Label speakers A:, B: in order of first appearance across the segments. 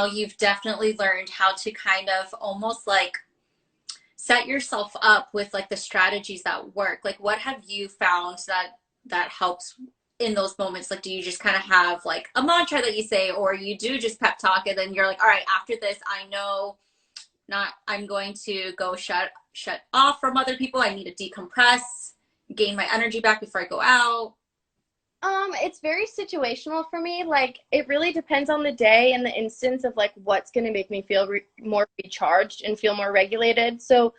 A: you've definitely learned how to kind of almost like set yourself up with like the strategies that work. Like what have you found that helps in those moments? Like do you just kind of have like a mantra that you say, or you do just pep talk and then you're like, all right, after this I know not I'm going to go shut off from other people. I need to decompress, gain my energy back before I go out.
B: It's very situational for me. Like, it really depends on the day and the instance of like what's going to make me feel more recharged and feel more regulated. So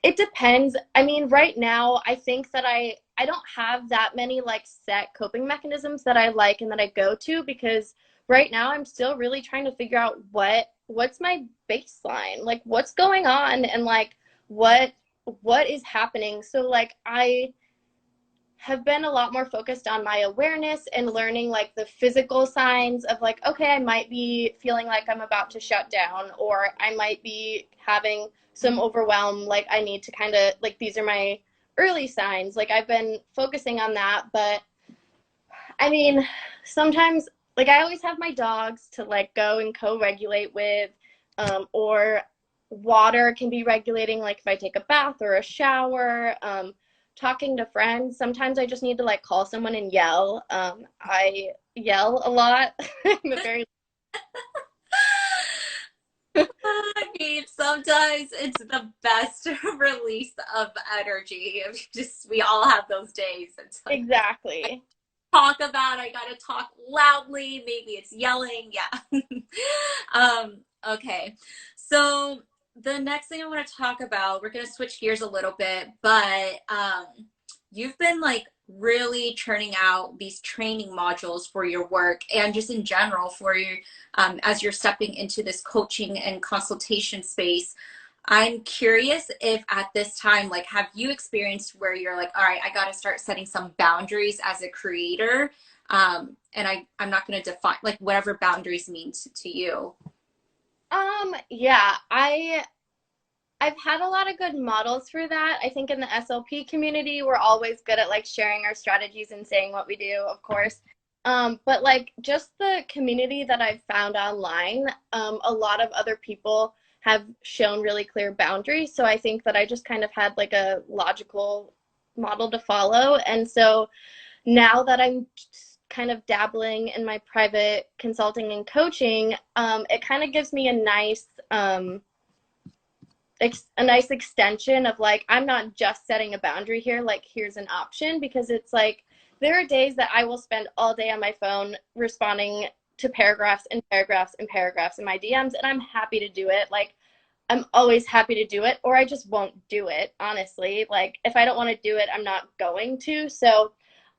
B: it depends. I mean, right now, I think that I don't have that many like set coping mechanisms that I like and that I go to, because right now I'm still really trying to figure out what's my baseline, like what's going on, and like what what is happening. So like I have been a lot more focused on my awareness and learning like the physical signs of like, okay, I might be feeling like I'm about to shut down, or I might be having some overwhelm. Like I need to kind of like, these are my early signs. Like I've been focusing on that. But I mean, sometimes like I always have my dogs to like go and co-regulate with, or water can be regulating, like if I take a bath or a shower. Talking to friends, sometimes I just need to like call someone and yell. I yell a lot. I'm a very
A: I mean, sometimes it's the best release of energy. Just we all have those days. It's like
B: exactly.
A: talk about, I gotta talk loudly, maybe it's yelling. Yeah. Okay. So the next thing I want to talk about, we're gonna switch gears a little bit, but you've been like really churning out these training modules for your work and just in general for you as you're stepping into this coaching and consultation space. I'm curious if at this time, like, have you experienced where you're like, all right, I got to start setting some boundaries as a creator? And I'm not going to define like whatever boundaries mean to you.
B: Yeah, I've had a lot of good models for that. I think in the SLP community, we're always good at like sharing our strategies and saying what we do, of course. But like just the community that I've found online, a lot of other people have shown really clear boundaries. So I think that I just kind of had like a logical model to follow. And so now that I'm kind of dabbling in my private consulting and coaching, it kind of gives me a nice extension of like, I'm not just setting a boundary here, like here's an option. Because it's like there are days that I will spend all day on my phone responding to paragraphs and paragraphs and paragraphs in my DMs, and I'm happy to do it. Like I'm always happy to do it, or I just won't do it, honestly. Like if I don't want to do it, I'm not going to. So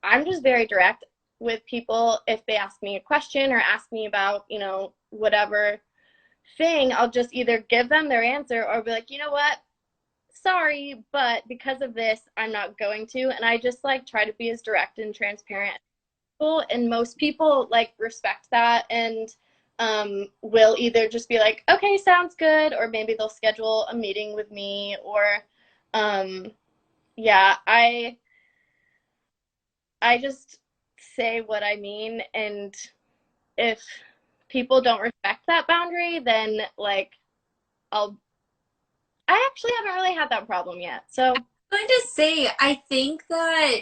B: I'm just very direct with people. If they ask me a question or ask me about, whatever thing, I'll just either give them their answer or be like, you know what, sorry, but because of this, I'm not going to. And I just like try to be as direct and transparent as possible. And most people like respect that, and will either just be like, okay, sounds good, or maybe they'll schedule a meeting with me, or um, yeah, I just say what I mean. And if people don't respect that boundary, then like I'll I actually haven't really had that problem yet. So,
A: Going to say, I think that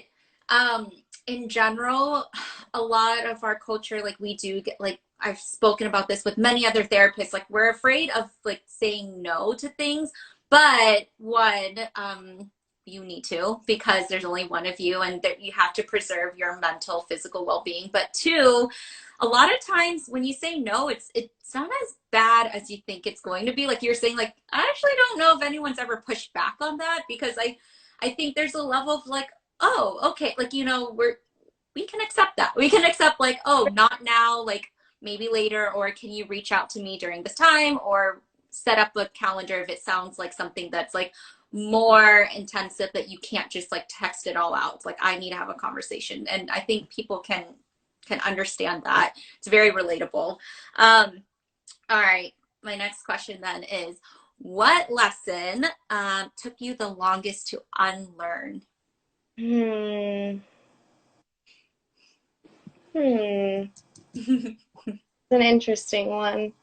A: um, in general, a lot of our culture, like we do get like I've spoken about this with many other therapists, like we're afraid of like saying no to things. But one, you need to because there's only one of you and that you have to preserve your mental, physical well-being. But two, a lot of times when you say no, it's not as bad as you think it's going to be. Like you're saying, like I actually don't know if anyone's ever pushed back on that because I think there's a level of like, oh, okay, like we can accept that. We can accept like, oh, not now, like maybe later, or can you reach out to me during this time or set up a calendar if it sounds like something that's like more intensive that you can't just like text it all out. It's like I need to have a conversation. And I think people can understand that. It's very relatable. All right. My next question then is what lesson took you the longest to unlearn?
B: hmm, hmm, it's an interesting one.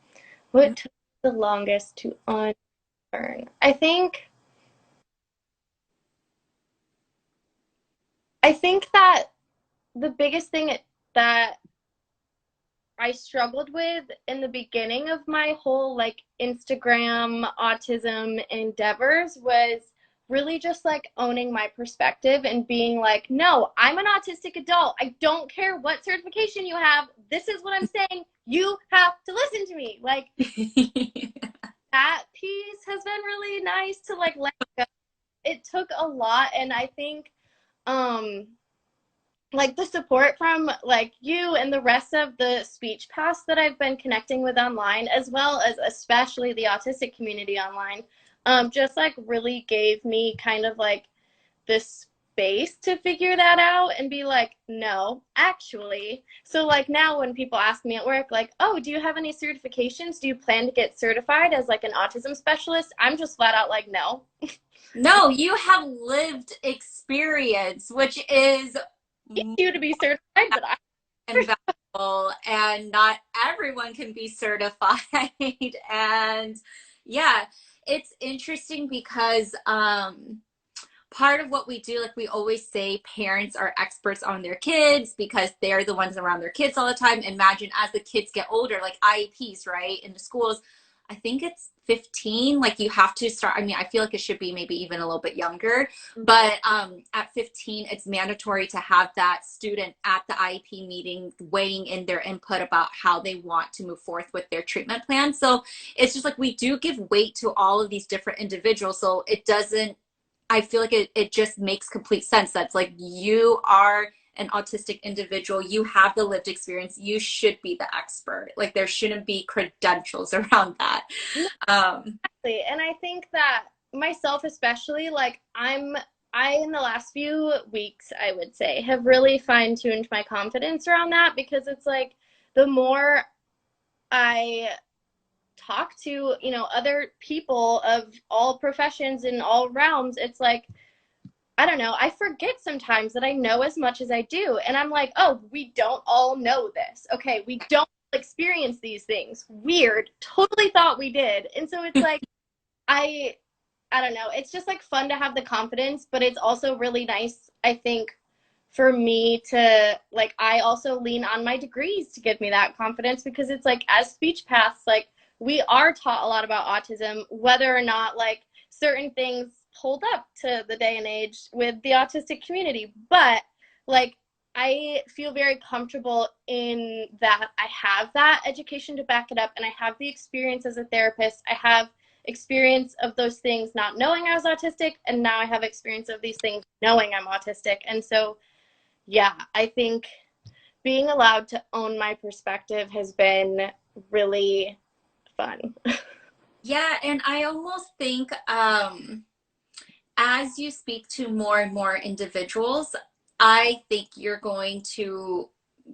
B: What took the longest to unlearn? I think that the biggest thing that I struggled with in the beginning of my whole like Instagram autism endeavors was really just like owning my perspective and being like, no, I'm an autistic adult. I don't care what certification you have. This is what I'm saying. You have to listen to me. Like that piece has been really nice to like let go. It took a lot, and I think um like the support from like you and the rest of the speech paths that I've been connecting with online, as well as especially the autistic community online, just like really gave me kind of like this space to figure that out and be like, no, actually. So like now when people ask me at work, like, oh, do you have any certifications? Do you plan to get certified as like an autism specialist? I'm just flat out like, no.
A: No, you have lived experience, which is
B: You to be certified, but I
A: invaluable, and not everyone can be certified. And yeah, it's interesting because part of what we do, like we always say, parents are experts on their kids because they're the ones around their kids all the time. Imagine as the kids get older, like IEPs, right? In the schools, I think it's 15. Like you have to start. I mean, I feel like it should be maybe even a little bit younger, but at 15, it's mandatory to have that student at the IEP meeting weighing in their input about how they want to move forth with their treatment plan. So it's just like we do give weight to all of these different individuals. So it doesn't, I feel like it just makes complete sense. That's like you are an autistic individual, you have the lived experience, you should be the expert. Like there shouldn't be credentials around that. Um,
B: exactly. And I think that myself especially, like I in the last few weeks, I would say, have really fine-tuned my confidence around that because it's like the more I talk to, other people of all professions in all realms, it's like I don't know, I forget sometimes that I know as much as I do. And I'm like, oh, we don't all know this. Okay, we don't experience these things. Weird. Totally thought we did. And so it's like I I don't know. It's just like fun to have the confidence, but it's also really nice, I think, for me to like I also lean on my degrees to give me that confidence because it's like as speech paths, like we are taught a lot about autism, whether or not like certain things hold up to the day and age with the autistic community. But like I feel very comfortable in that I have that education to back it up and I have the experience as a therapist. I have experience of those things not knowing I was autistic, and now I have experience of these things knowing I'm autistic. And so yeah, I think being allowed to own my perspective has been really fun.
A: yeah, and I almost think as you speak to more and more individuals, I think you're going to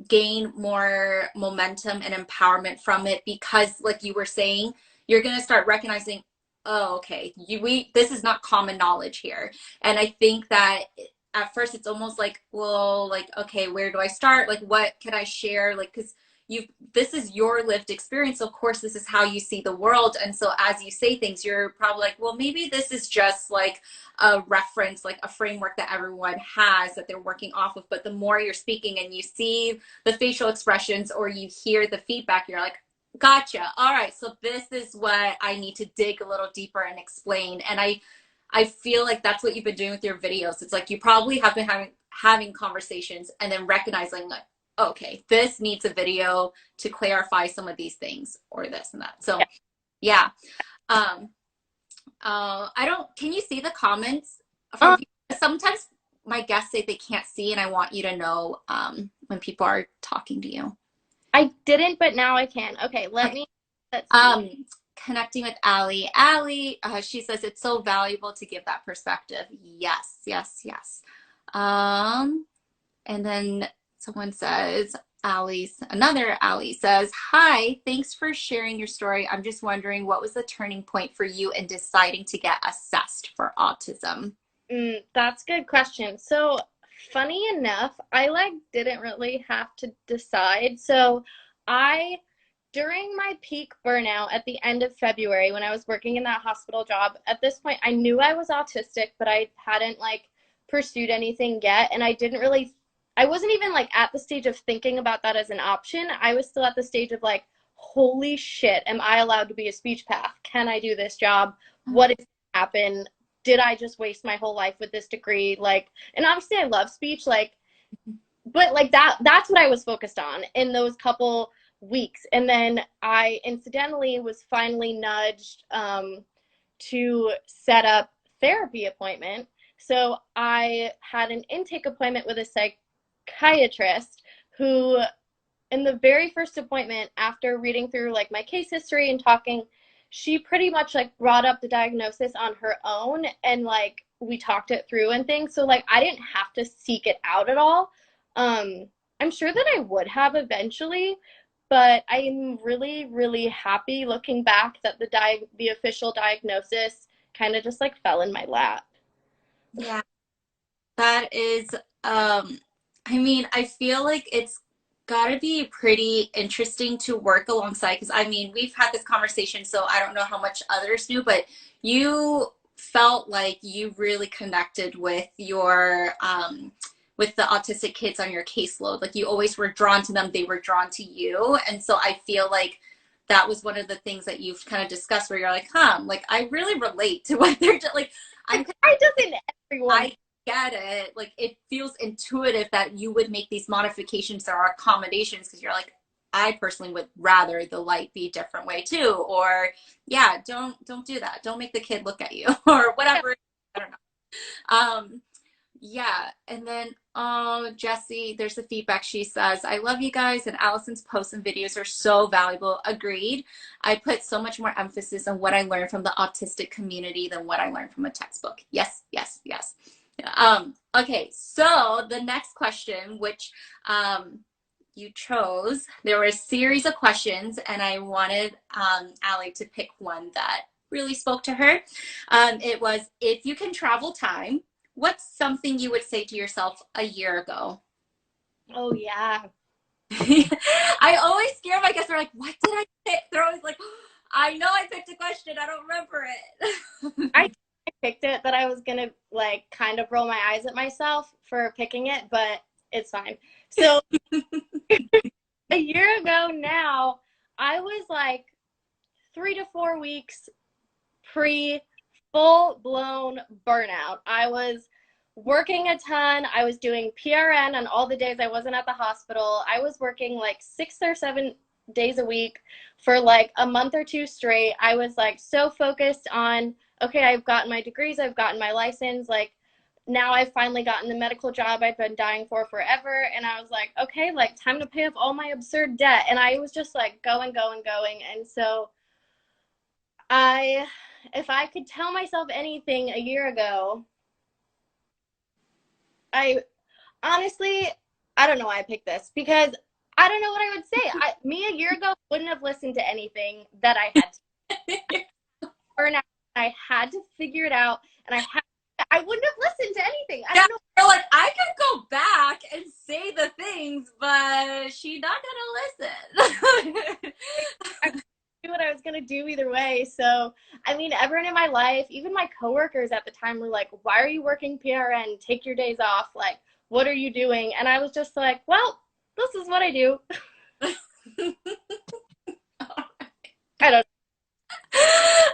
A: gain more momentum and empowerment from it because like you were saying, you're going to start recognizing, oh, okay, this is not common knowledge here. And I think that at first it's almost like, well, like, okay, where do I start? Like, what can I share? Like, because you this is your lived experience, so of course this is how you see the world. And so as you say things, you're probably like, well, maybe this is just like a reference, like a framework that everyone has that they're working off of. But the more you're speaking and you see the facial expressions or you hear the feedback, you're like, gotcha, all right, so this is what I need to dig a little deeper and explain. And I feel like that's what you've been doing with your videos. It's like you probably have been having conversations and then recognizing like, okay, this needs a video to clarify some of these things or this and that. So yeah. Um, I don't, can you see the comments from
B: Um,
A: people? Sometimes my guests say they can't see, and I want you to know when people are talking to you.
B: I didn't, but now I can. Okay,
A: Okay.
B: let's see.
A: Um, Connecting with Allie. Allie, she says it's so valuable to give that perspective. Yes, yes, yes. Um, and then someone says, another Allie says, hi, thanks for sharing your story. I'm just wondering what was the turning point for you in deciding to get assessed for autism?
B: That's a good question. So, funny enough, I like didn't really have to decide. So, I during my peak burnout at the end of February when I was working in that hospital job, at this point I knew I was autistic, but I hadn't like pursued anything yet. And I wasn't even like at the stage of thinking about that as an option. I was still at the stage of like, holy shit, am I allowed to be a speech path? Can I do this job? What is going to happen? Did I just waste my whole life with this degree? Like, and obviously I love speech, like, but like that's what I was focused on in those couple weeks. And then I incidentally was finally nudged to set up therapy appointment. So I had an intake appointment with a psychiatrist who, in the very first appointment, after reading through like my case history and talking, she pretty much like brought up the diagnosis on her own, and like we talked it through and things. So like I didn't have to seek it out at all. I'm sure that I would have eventually, but I'm really, really happy looking back that the official diagnosis kind of just like fell in my lap.
A: Yeah, that is, I mean, I feel like it's got to be pretty interesting to work alongside because I mean, we've had this conversation, so I don't know how much others knew, but you felt like you really connected with the autistic kids on your caseload. Like you always were drawn to them, they were drawn to you. And so I feel like that was one of the things that you've kind of discussed where you're like, huh, like I really relate to what they're like. I'm
B: I doesn't everyone.
A: I get it. Like it feels intuitive that you would make these modifications or accommodations because you're like, I personally would rather the light be a different way too. Or yeah, don't do that. Don't make the kid look at you or whatever. I don't know. Yeah, and then Jessie, there's the feedback. She says, I love you guys, and Allison's posts and videos are so valuable. Agreed. I put so much more emphasis on what I learned from the autistic community than what I learned from a textbook. Yes, yes, yes. Okay, so the next question, which you chose, there were a series of questions, and I wanted Allie to pick one that really spoke to her. It was, if you can travel time, what's something you would say to yourself a year ago?
B: Oh yeah.
A: I always scare my guests. They're like, what did I pick? They're always like, I know I picked a question. I don't remember it.
B: I picked it, that I was gonna like kind of roll my eyes at myself for picking it, but it's fine. So a year ago now, I was like 3 to 4 weeks pre full blown burnout. I was working a ton. I was doing PRN on all the days I wasn't at the hospital. I was working like 6 or 7 days a week for like a month or two straight. I was like so focused on, okay, I've gotten my degrees, I've gotten my license, like now I've finally gotten the medical job I've been dying for forever. And I was like, okay, like time to pay off all my absurd debt. And I was just like going, going, going. And so I, if I could tell myself anything a year ago, I honestly, I don't know why I picked this, because I don't know what I would say. Me a year ago wouldn't have listened to anything that I had to burn out. I had to figure it out, and I wouldn't have listened to anything. I
A: Yeah,
B: don't know.
A: they're like, I could go back and say the things, but she's not gonna listen.
B: I knew what I was gonna do either way. So I mean, everyone in my life, even my coworkers at the time, were like, "Why are you working PRN? Take your days off. Like, what are you doing?" And I was just like, "Well, this is what I do." I don't.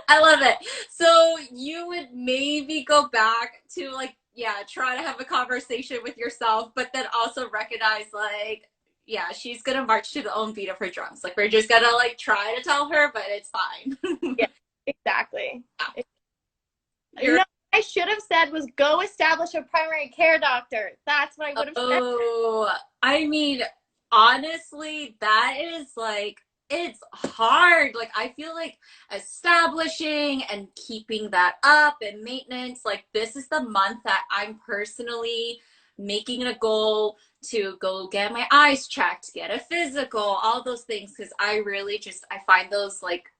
A: I love it. So you would maybe go back to like, yeah, try to have a conversation with yourself, but then also recognize like, yeah, she's gonna march to the own beat of her drums. Like we're just gonna like try to tell her, but it's fine.
B: Yeah, exactly.
A: You're,
B: No, I should have said was go establish a primary care doctor. That's what I would have said.
A: oh, I mean, honestly, that is like, it's hard. Like, I feel like establishing and keeping that up and maintenance, like, this is the month that I'm personally making it a goal to go get my eyes checked, get a physical, all those things. Cause I really just, I find those like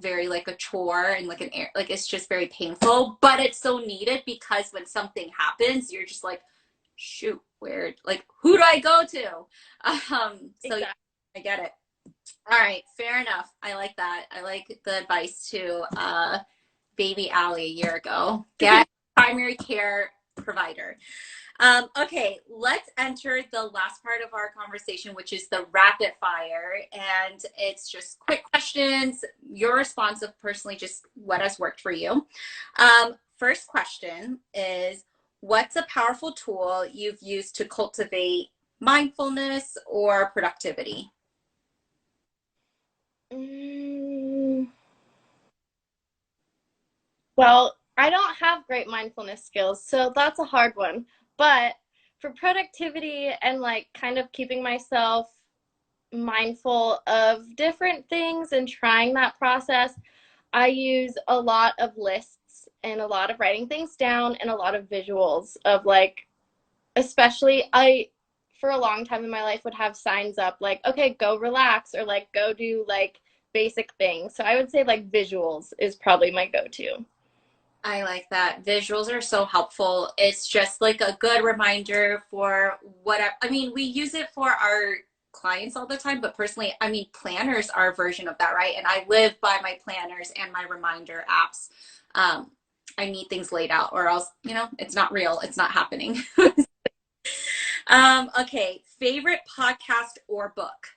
A: very like a chore and like like it's just very painful, but it's so needed because when something happens, you're just like, shoot, where, like, who do I go to? So
B: Exactly.
A: yeah, I get it. All right, fair enough. I like that. I like the advice to baby Allie a year ago. Get primary care provider. Okay, let's enter the last part of our conversation, which is the rapid fire. And it's just quick questions, your response of personally just what has worked for you. First question is, what's a powerful tool you've used to cultivate mindfulness or productivity?
B: Mm, well, I don't have great mindfulness skills, so that's a hard one. But for productivity and like kind of keeping myself mindful of different things and trying that process, I use a lot of lists and a lot of writing things down and a lot of visuals of like, especially I for a long time in my life would have signs up like, okay, go relax or like go do like basic things. So I would say like visuals is probably my go-to.
A: I like that. Visuals are so helpful. It's just like a good reminder for whatever. I mean, we use it for our clients all the time, but personally, I mean, planners are a version of that, right? And I live by my planners and my reminder apps. Um, I need things laid out, or else, it's not real. It's not happening. Okay, favorite podcast or book?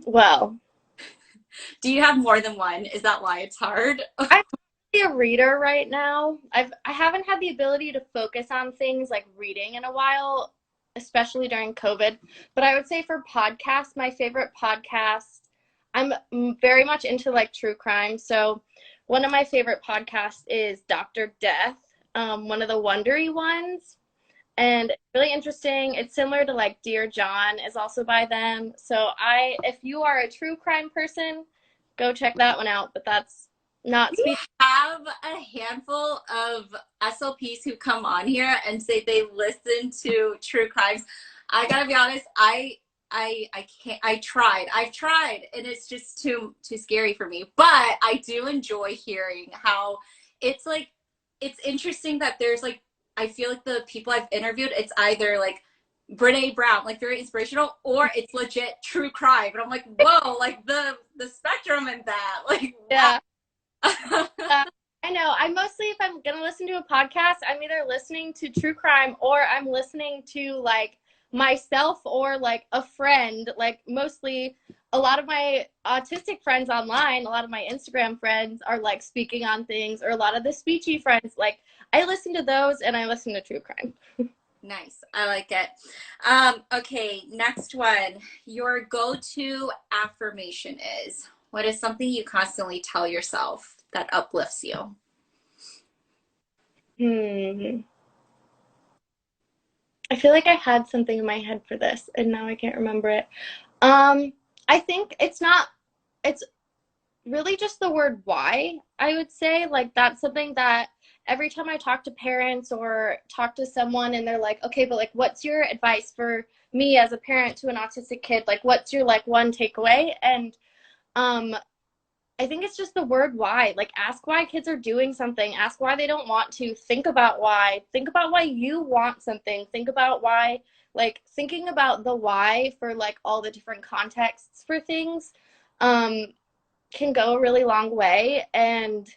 B: Well,
A: Do you have more than one? Is that why it's hard?
B: I'm a reader right now. I haven't had the ability to focus on things like reading in a while, especially during COVID. But I would say for podcasts, my favorite podcast, I'm very much into like true crime. So one of my favorite podcasts is Dr. Death, one of the Wondery ones. And it's really interesting. It's similar to like Dear John is also by them. So if you are a true crime person, go check that one out. But that's not
A: We
B: speaking.
A: have a handful of SLPs who come on here and say they listen to true crimes. I gotta be honest, I can't. I've tried, and it's just too scary for me. But I do enjoy hearing how it's like. It's interesting that there's like, I feel like the people I've interviewed, it's either like Brene Brown, like very inspirational, or it's legit true crime. And I'm like, whoa, like the spectrum in that, like wow.
B: Yeah. I know. I mostly, if I'm gonna listen to a podcast, I'm either listening to true crime or I'm listening to like myself or like a friend. Like mostly, a lot of my autistic friends online, a lot of my Instagram friends are like speaking on things, or a lot of the speechy friends. Like I listen to those and I listen to true crime.
A: Nice. I like it. Okay, next one. Your go-to affirmation is, what is something you constantly tell yourself that uplifts you?
B: Hmm. I feel like I had something in my head for this, and now I can't remember it. Um, I think it's really just the word why, I would say. Like, that's something that every time I talk to parents or talk to someone and they're like, okay, but like, what's your advice for me as a parent to an autistic kid? Like, what's your like one takeaway? And um, I think it's just the word why. Like, ask why kids are doing something. Ask why they don't want to. Think about why. Think about why you want something. Think about why, like, thinking about the why for, like, all the different contexts for things um, can go a really long way. And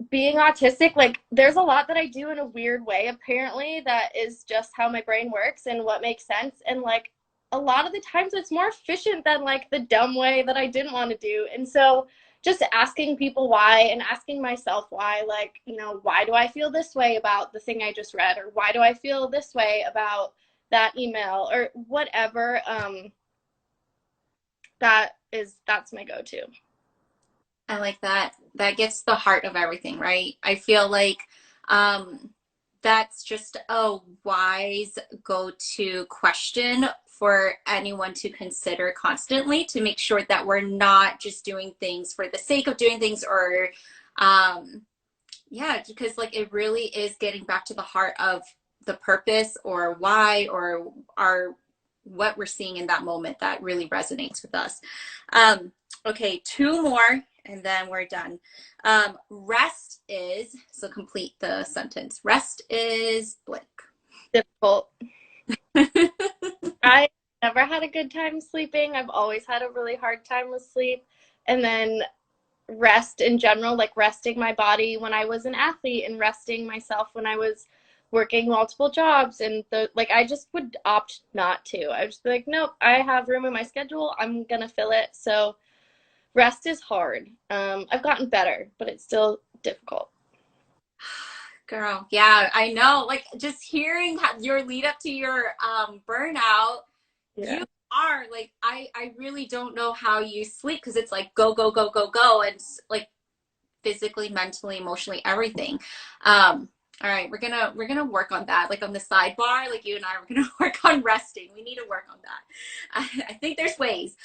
B: being autistic, like, there's a lot that I do in a weird way, apparently, that is just how my brain works and what makes sense. And, like, a lot of the times it's more efficient than, like, the dumb way that I didn't want to do. And so just asking people why and asking myself why, like, why do I feel this way about the thing I just read? Or why do I feel this way about that email? Or whatever. That's my go-to.
A: I like that. That gets the heart of everything, right? I feel like um, that's just a wise go-to question for anyone to consider constantly to make sure that we're not just doing things for the sake of doing things or yeah, because like it really is getting back to the heart of the purpose or why or our what we're seeing in that moment that really resonates with us. Okay, two more and then we're done. Rest is, so complete the sentence. Rest is blank.
B: Difficult. I never had a good time sleeping. I've always had a really hard time with sleep. And then rest in general, like resting my body when I was an athlete and resting myself when I was working multiple jobs. And I just would opt not to. I would just be like, nope, I have room in my schedule. I'm going to fill it. So rest is hard. I've gotten better, but it's still difficult.
A: Girl, yeah, I know. Like just hearing your lead up to your burnout,
B: Yeah.
A: you are like I really don't know how you sleep because it's like go go go go go and like physically, mentally, emotionally, everything. All right, we're gonna work on that. Like on the sidebar, like you and I are gonna work on resting. We need to work on that. I think there's ways.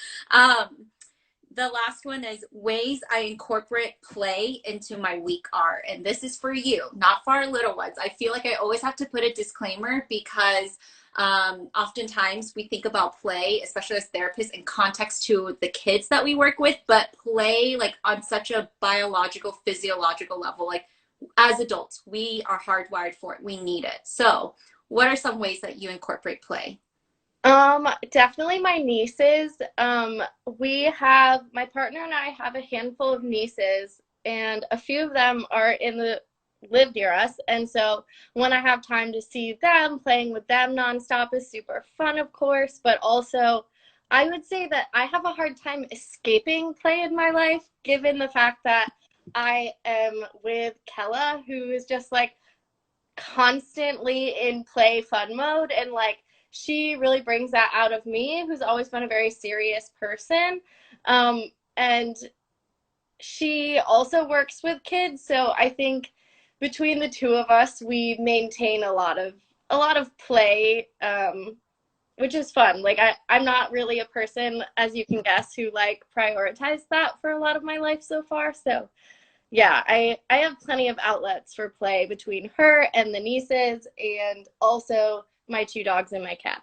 A: The last one is ways I incorporate play into my week are, and this is for you, not for our little ones. I feel like I always have to put a disclaimer because oftentimes we think about play, especially as therapists, in context to the kids that we work with, but play like on such a biological, physiological level, like as adults, we are hardwired for it. We need it. So, what are some ways that you incorporate play?
B: Definitely my nieces. We have my partner and I have a handful of nieces, and a few of them are in the live near us. And so when I have time to see them, playing with them nonstop is super fun, of course. But also, I would say that I have a hard time escaping play in my life, given the fact that I am with Kella, who is just like constantly in play fun mode, and like she really brings that out of me, who's always been a very serious person. And she also works with kids, so I think between the two of us we maintain a lot of play, which is fun. Like I'm not really a person, as you can guess, who like prioritized that for a lot of my life so far. So yeah, I have plenty of outlets for play between her and the nieces, and also my two dogs and my cat.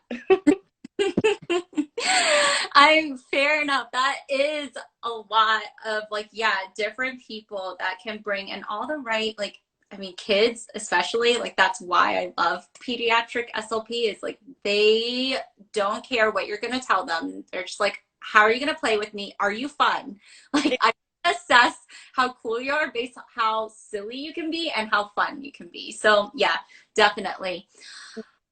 A: I'm fair enough. That is a lot of like, yeah, different people that can bring in all the right, like, I mean, kids especially, like, that's why I love pediatric SLP is like, they don't care what you're going to tell them. They're just like, how are you going to play with me? Are you fun? Like, I assess how cool you are based on how silly you can be and how fun you can be. So, yeah, definitely.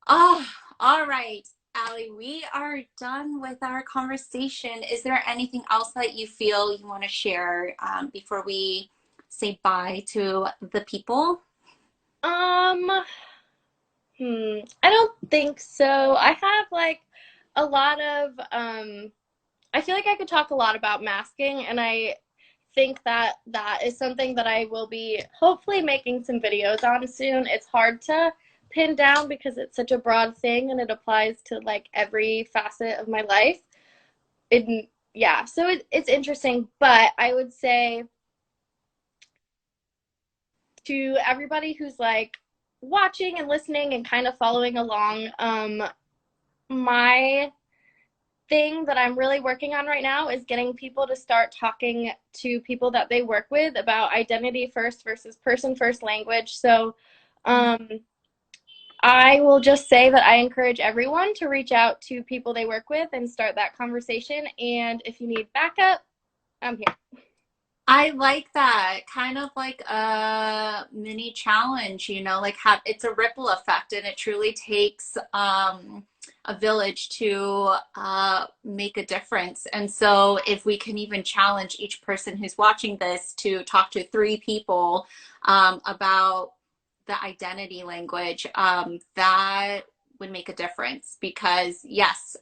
A: Oh, all right. Allie, we are done with our conversation. Is there anything else that you feel you want to share before we say bye to the people?
B: Um, I don't think so. I have like a lot of I feel like I could talk a lot about masking, and I think that that is something that I will be hopefully making some videos on soon. It's hard to pin down because it's such a broad thing and it applies to like every facet of my life. Yeah, so it's interesting, but I would say to everybody who's like watching and listening and kind of following along, my thing that I'm really working on right now is getting people to start talking to people that they work with about identity first versus person first language. So um, I will just say that I encourage everyone to reach out to people they work with and start that conversation. And if you need backup, I'm here.
A: I like that. Kind of like a mini challenge, like have it's a ripple effect and it truly takes a village to make a difference. And so if we can even challenge each person who's watching this to talk to three people about the identity language, that would make a difference because yes,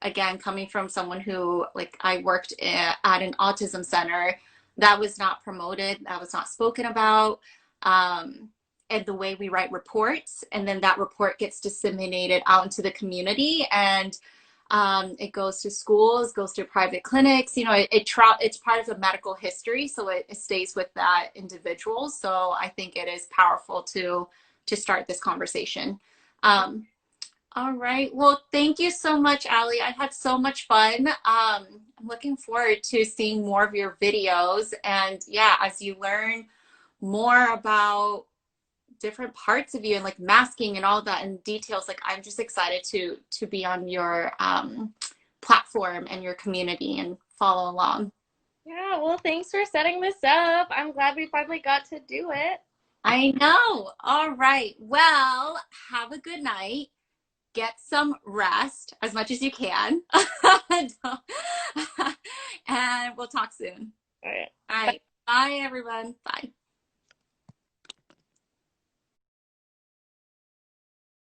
A: again, coming from someone who, like, I worked at an autism center, that was not promoted, that was not spoken about. And the way we write reports, and then that report gets disseminated out into the community, and it goes to schools, goes to private clinics. It's part of the medical history, so it stays with that individual. So I think it is powerful to start this conversation. Um, all right. Well, thank you so much, Allie. I had so much fun. I'm looking forward to seeing more of your videos. And yeah, as you learn more about different parts of you and like masking and all that and details. Like I'm just excited to be on your platform and your community and follow along.
B: Yeah, well, thanks for setting this up. I'm glad we finally got to do it.
A: I know. All right. Well, have a good night. Get some rest as much as you can. And we'll talk soon.
B: All right.
A: All right. Bye, everyone. Bye.